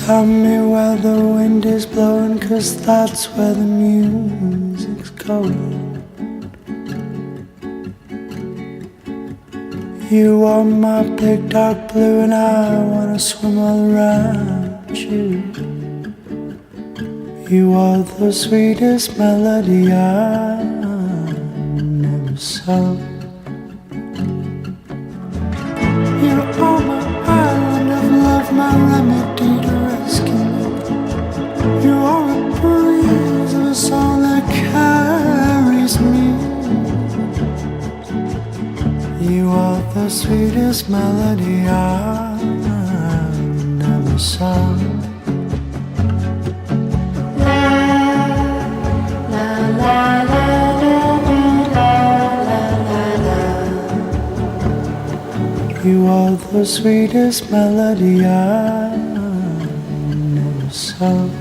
Tell me where the wind is blowing, 'cause that's where the music's going. You are my big dark blue and I wanna swim all around you. You are the sweetest melody I never sung. You are my island of love, my remedy to rescue me. You are a breeze of a song that carries me. You are the sweetest melody I've never sung. You are the sweetest melody I've never sung.